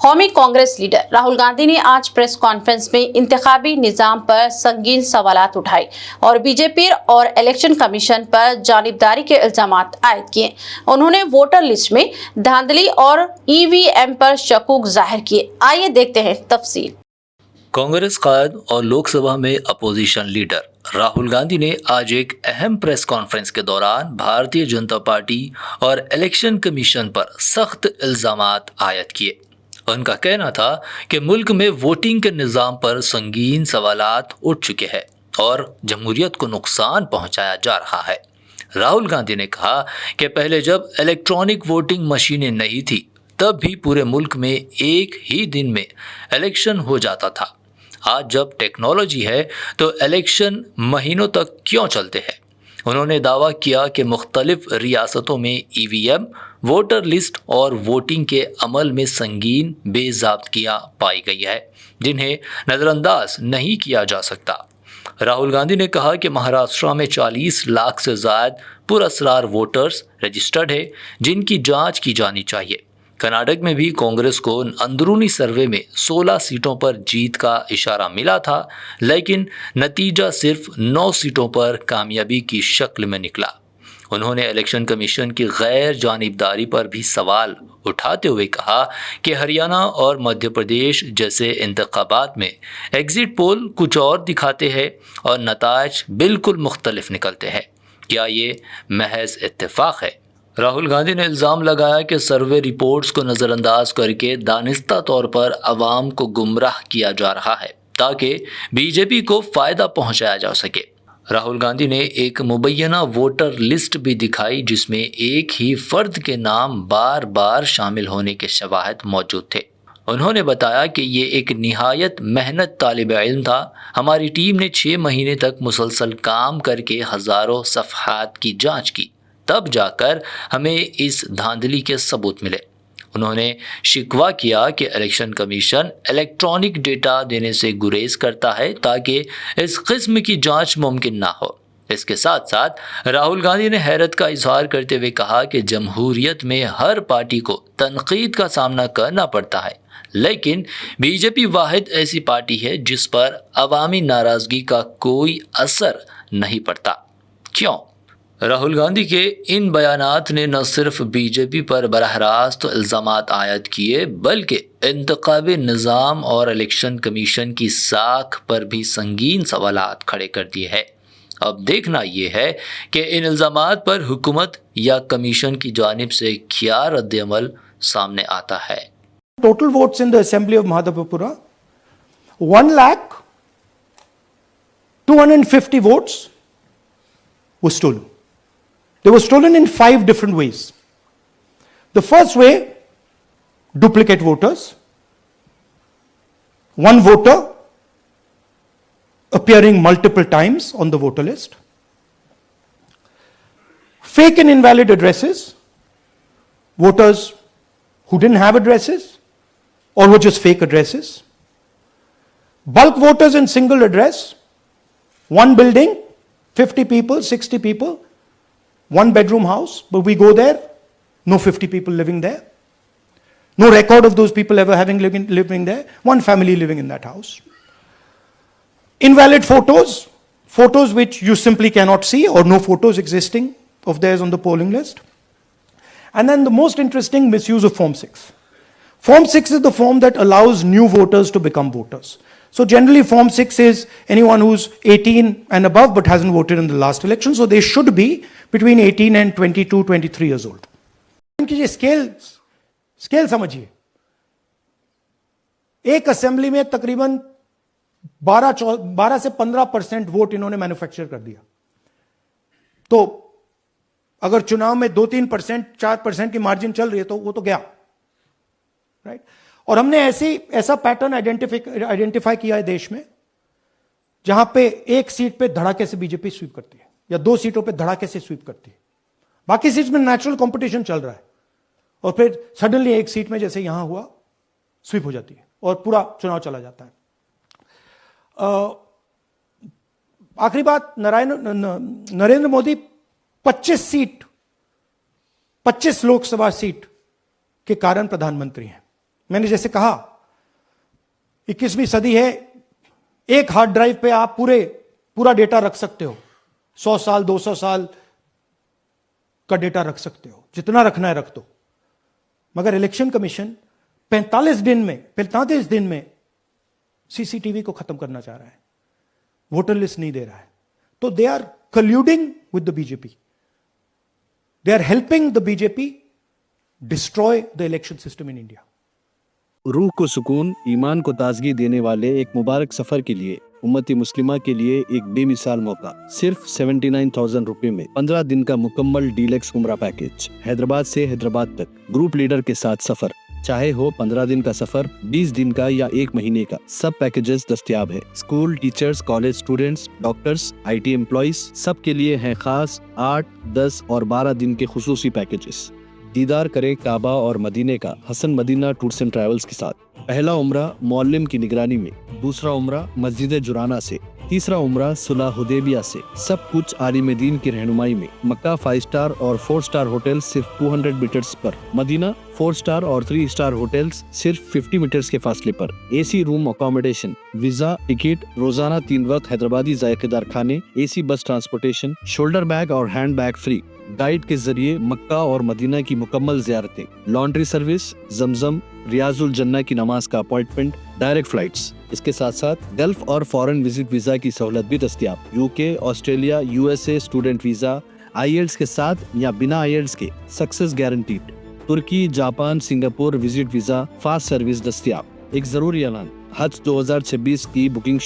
कौमी कांग्रेस लीडर राहुल गांधी ने आज प्रेस कॉन्फ्रेंस में इंतखाबी निजाम पर संगीन सवालात उठाए और बीजेपी और इलेक्शन कमीशन पर जानिबदारी के इल्जामात आयद किए। उन्होंने वोटर लिस्ट में धांधली और ईवीएम पर शकूक जाहिर किए। आइए देखते हैं तफसील। कांग्रेस कायद और लोकसभा में अपोजिशन लीडर राहुल गांधी ने आज एक अहम प्रेस कॉन्फ्रेंस के दौरान भारतीय जनता पार्टी और इलेक्शन कमीशन पर सख्त इल्जामात आयद किए। उनका कहना था कि मुल्क में वोटिंग के निज़ाम पर संगीन सवालात उठ चुके हैं और जमहूरियत को नुकसान पहुंचाया जा रहा है। राहुल गांधी ने कहा कि पहले जब इलेक्ट्रॉनिक वोटिंग मशीनें नहीं थी तब भी पूरे मुल्क में एक ही दिन में इलेक्शन हो जाता था। आज जब टेक्नोलॉजी है तो इलेक्शन महीनों तक क्यों चलते हैं। उन्होंने दावा किया कि मुख्तलिफ रियासतों में ईवीएम, वोटर लिस्ट और वोटिंग के अमल में संगीन बेज़ाब्तियाँ पाई गई है जिन्हें नज़रअंदाज नहीं किया जा सकता। राहुल गांधी ने कहा कि महाराष्ट्र में 40 लाख से ज़्यादा पुरअसरार वोटर्स रजिस्टर्ड है जिनकी जांच की जानी चाहिए। कर्नाटक में भी कांग्रेस को अंदरूनी सर्वे में 16 सीटों पर जीत का इशारा मिला था, लेकिन नतीजा सिर्फ 9 सीटों पर कामयाबी की शक्ल में निकला। उन्होंने इलेक्शन कमीशन की गैर जानिबदारी पर भी सवाल उठाते हुए कहा कि हरियाणा और मध्य प्रदेश जैसे इंतखाबात में एग्जिट पोल कुछ और दिखाते हैं और नताज बिल्कुल मुख्तलिफ निकलते हैं। क्या ये महज इत्तेफाक है? राहुल गांधी ने इल्ज़ाम लगाया कि सर्वे रिपोर्ट्स को नज़रअंदाज करके दानिस्ता तौर पर अवाम को गुमराह किया जा रहा है ताकि बीजेपी को फ़ायदा पहुंचाया जा सके। राहुल गांधी ने एक मुबैना वोटर लिस्ट भी दिखाई जिसमें एक ही फ़र्द के नाम बार बार शामिल होने के शवाहिद मौजूद थे। उन्होंने बताया कि ये एक निहायत मेहनत तालिब इल्म था। हमारी टीम ने 6 महीने तक मुसलसल काम करके हज़ारों सफ़हात की जाँच की, तब जाकर हमें इस धांधली के सबूत मिले। उन्होंने शिकवा किया कि इलेक्शन कमीशन इलेक्ट्रॉनिक डेटा देने से गुरेज करता है ताकि इस किस्म की जांच मुमकिन ना हो। इसके साथ साथ राहुल गांधी ने हैरत का इजहार करते हुए कहा कि जमहूरियत में हर पार्टी को तनकीद का सामना करना पड़ता है, लेकिन बीजेपी वाहिद ऐसी पार्टी है जिस पर अवामी नाराज़गी का कोई असर नहीं पड़ता। क्यों? राहुल गांधी के इन बयानात ने न सिर्फ बीजेपी पर बराह रास्त इल्ज़ामात आयद किए बल्कि इंतखाबी निज़ाम और इलेक्शन कमीशन की साख पर भी संगीन सवालात खड़े कर दिए हैं। अब देखना ये है कि इन इल्ज़ामात पर हुकूमत या कमीशन की जानिब से क्या रद्द-ए-अमल सामने आता है। Total votes in the assembly of Mahadevapura, 1,250,000 votes were stolen. They were stolen in 5 different ways. The first way, duplicate voters. One voter appearing multiple times on the voter list. Fake and invalid addresses. Voters who didn't have addresses or were just fake addresses. Bulk voters in single address. One building, 50 people, 60 people. One bedroom house, but we go there, no 50 people living there. No record of those people ever having living there. One family living in that house. Invalid photos, photos which you simply cannot see or no photos existing of theirs on the polling list. And then the most interesting, misuse of Form 6. Form 6 is the form that allows new voters to become voters. So generally Form 6 is anyone who's 18 and above but hasn't voted in the last election. So they should be between 18 and 22, 23 years old. इनकी ये scale समझिए। एक assembly में तकरीबन 12 से 15% vote इन्होंने manufacture कर दिया। तो अगर चुनाव में 2-3%, 4% की मार्जिन चल रही है तो वो तो गया, राइट? और हमने ऐसा पैटर्न आइडेंटिफाई किया है देश में जहां पे एक सीट पे धड़ाके से बीजेपी स्वीप करती है या 2 सीटों पे धड़ाके से स्वीप करती है। बाकी सीट्स में नेचुरल कंपटीशन चल रहा है और फिर सडनली एक सीट में जैसे यहां हुआ स्वीप हो जाती है और पूरा चुनाव चला जाता है। आखिरी बात, नरेंद्र मोदी 25 लोकसभा सीट के कारण प्रधानमंत्री हैं। मैंने जैसे कहा 21वीं सदी है, एक हार्ड ड्राइव पे आप पूरा डेटा रख सकते हो, 100 साल 200 साल का डेटा रख सकते हो, जितना रखना है रख दो। मगर इलेक्शन कमीशन 45 दिन में सीसीटीवी को खत्म करना चाह रहा है, वोटर लिस्ट नहीं दे रहा है। तो they are colluding with the BJP, they are helping the BJP destroy the election system in India. रूह को सुकून, ईमान को ताजगी देने वाले एक मुबारक सफर के लिए उम्मती मुस्लिमा के लिए एक बेमिसाल मौका। सिर्फ 79,000 रुपए में 15 दिन का मुकम्मल डीलक्स उम्रा पैकेज, हैदराबाद से हैदराबाद तक ग्रुप लीडर के साथ सफर। चाहे हो 15 दिन का सफर, 20 दिन का या 1 महीने का, सब पैकेजेस दस्तयाब है। School teachers, college students, doctors, IT employees, सब के लिए हैं खास 8, 10 और 12 दिन के खुसूसी पैकेजेस। दीदार करें काबा और मदीने का Hasan Madina tours and travels के साथ। पहला उम्रा मौल्लिम की निगरानी में, दूसरा उम्रा मस्जिद जुराना से, तीसरा उम्रा सुलह हुदैबिया से। सब कुछ आलिम दीन की रहनुमाई में। मक्का 5 स्टार और 4 स्टार होटल सिर्फ 200 मीटर्स पर, मदीना 4 स्टार और 3 स्टार होटल्स सिर्फ 50 मीटर्स के फासले पर। AC room accommodation, visa, ticket, रोजाना 3 वक्त हैदराबादी जायकेदार खाने, AC बस ट्रांसपोर्टेशन, शोल्डर बैग और हैंड बैग फ्री। गाइड के जरिए मक्का और मदीना की मुकम्मल ज़ियारतें, लॉन्ड्री सर्विस, जमजम, रियाजुल जन्ना की नमाज का अपॉइंटमेंट, डायरेक्ट फ्लाइट्स। इसके साथ साथ गल्फ और फॉरेन विजिट वीजा की सहूलत भी दस्तयाब। UK, Australia, USA student visa, IELTS के साथ या बिना IELTS के सक्सेस गारंटीड। तुर्की, Japan, Singapore visit visa, fast service दस्तयाब। एक जरूरी ऐलान, हज 2026 की बुकिंग